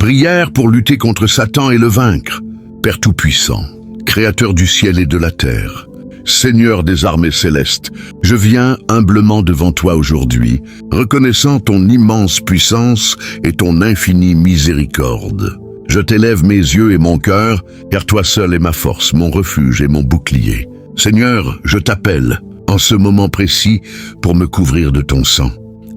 Prière pour lutter contre Satan et le vaincre. Père Tout-Puissant, Créateur du ciel et de la terre, Seigneur des armées célestes, je viens humblement devant toi aujourd'hui, reconnaissant ton immense puissance et ton infinie miséricorde. Je t'élève mes yeux et mon cœur, car toi seul es ma force, mon refuge et mon bouclier. Seigneur, je t'appelle en ce moment précis pour me couvrir de ton sang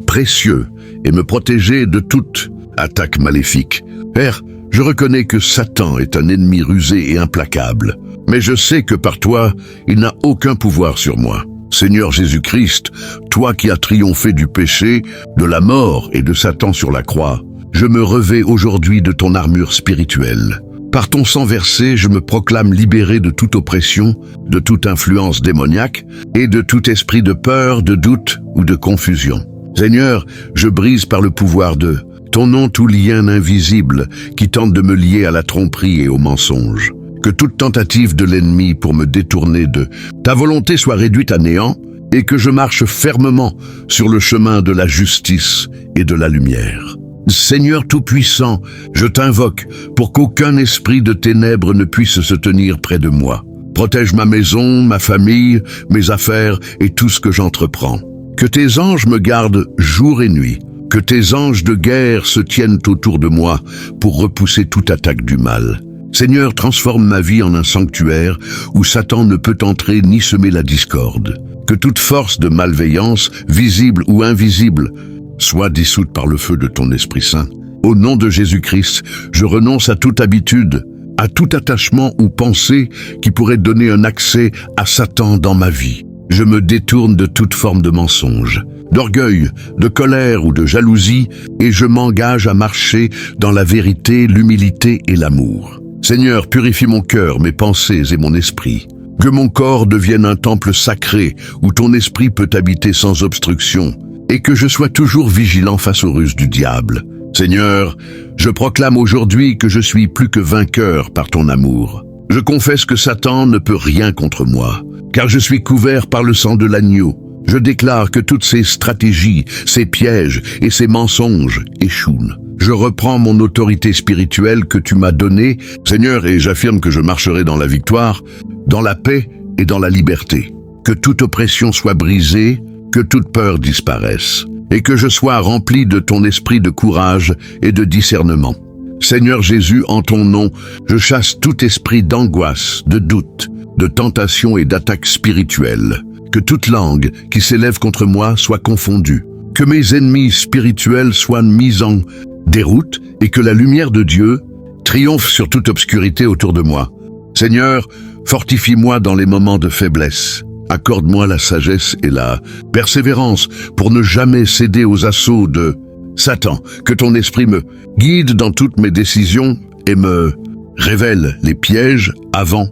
précieux et me protéger de toute attaque maléfique. Père, je reconnais que Satan est un ennemi rusé et implacable, mais je sais que par toi, il n'a aucun pouvoir sur moi. Seigneur Jésus-Christ, toi qui as triomphé du péché, de la mort et de Satan sur la croix, je me revêts aujourd'hui de ton armure spirituelle. Par ton sang versé, je me proclame libéré de toute oppression, de toute influence démoniaque et de tout esprit de peur, de doute ou de confusion. Seigneur, je brise par le pouvoir de ton nom tout lien invisible qui tente de me lier à la tromperie et au mensonge. Que toute tentative de l'ennemi pour me détourner de ta volonté soit réduite à néant et que je marche fermement sur le chemin de la justice et de la lumière. Seigneur Tout-Puissant, je t'invoque pour qu'aucun esprit de ténèbres ne puisse se tenir près de moi. Protège ma maison, ma famille, mes affaires et tout ce que j'entreprends. Que tes anges me gardent jour et nuit. Que tes anges de guerre se tiennent autour de moi pour repousser toute attaque du mal. Seigneur, transforme ma vie en un sanctuaire où Satan ne peut entrer ni semer la discorde. Que toute force de malveillance, visible ou invisible, soit dissoute par le feu de ton Esprit Saint. Au nom de Jésus-Christ, je renonce à toute habitude, à tout attachement ou pensée qui pourrait donner un accès à Satan dans ma vie. Je me détourne de toute forme de mensonge, d'orgueil, de colère ou de jalousie et je m'engage à marcher dans la vérité, l'humilité et l'amour. Seigneur, purifie mon cœur, mes pensées et mon esprit. Que mon corps devienne un temple sacré où ton esprit peut habiter sans obstruction et que je sois toujours vigilant face aux ruses du diable. Seigneur, je proclame aujourd'hui que je suis plus que vainqueur par ton amour. Je confesse que Satan ne peut rien contre moi, car je suis couvert par le sang de l'agneau. Je déclare que toutes ces stratégies, ces pièges et ces mensonges échouent. Je reprends mon autorité spirituelle que tu m'as donnée, Seigneur, et j'affirme que je marcherai dans la victoire, dans la paix et dans la liberté. Que toute oppression soit brisée, que toute peur disparaisse, et que je sois rempli de ton esprit de courage et de discernement. Seigneur Jésus, en ton nom, je chasse tout esprit d'angoisse, de doute, de tentation et d'attaque spirituelle. Que toute langue qui s'élève contre moi soit confondue. Que mes ennemis spirituels soient mis en déroute et que la lumière de Dieu triomphe sur toute obscurité autour de moi. Seigneur, fortifie-moi dans les moments de faiblesse. Accorde-moi la sagesse et la persévérance pour ne jamais céder aux assauts de Satan. Que ton esprit me guide dans toutes mes décisions et me révèle les pièges avant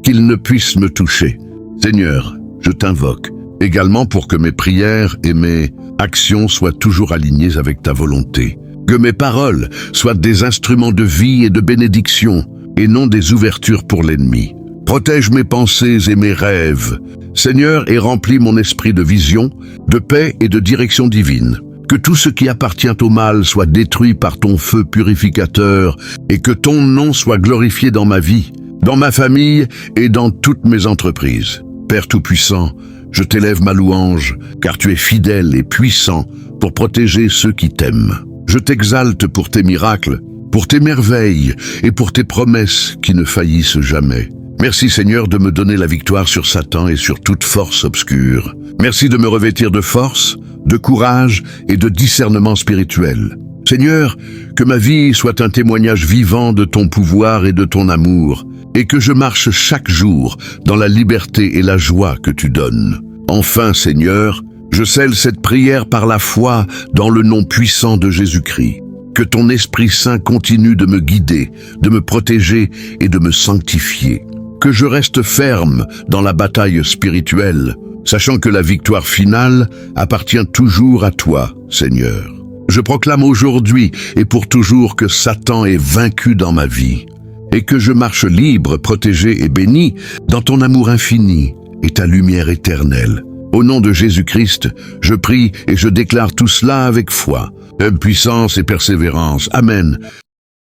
qu'ils ne puissent me toucher. Seigneur, je t'invoque également pour que mes prières et mes actions soient toujours alignées avec ta volonté. Que mes paroles soient des instruments de vie et de bénédiction et non des ouvertures pour l'ennemi. Protège mes pensées et mes rêves, Seigneur, et remplis mon esprit de vision, de paix et de direction divine. Que tout ce qui appartient au mal soit détruit par ton feu purificateur et que ton nom soit glorifié dans ma vie, dans ma famille et dans toutes mes entreprises. Père Tout-Puissant, je t'élève ma louange, car tu es fidèle et puissant pour protéger ceux qui t'aiment. Je t'exalte pour tes miracles, pour tes merveilles et pour tes promesses qui ne faillissent jamais. Merci Seigneur de me donner la victoire sur Satan et sur toute force obscure. Merci de me revêtir de force, de courage et de discernement spirituel. Seigneur, que ma vie soit un témoignage vivant de ton pouvoir et de ton amour, et que je marche chaque jour dans la liberté et la joie que tu donnes. Enfin Seigneur, je scelle cette prière par la foi dans le nom puissant de Jésus-Christ. Que ton Esprit Saint continue de me guider, de me protéger et de me sanctifier. Que je reste ferme dans la bataille spirituelle, sachant que la victoire finale appartient toujours à toi, Seigneur. Je proclame aujourd'hui et pour toujours que Satan est vaincu dans ma vie, et que je marche libre, protégé et béni dans ton amour infini et ta lumière éternelle. Au nom de Jésus-Christ, je prie et je déclare tout cela avec foi, puissance et persévérance. Amen.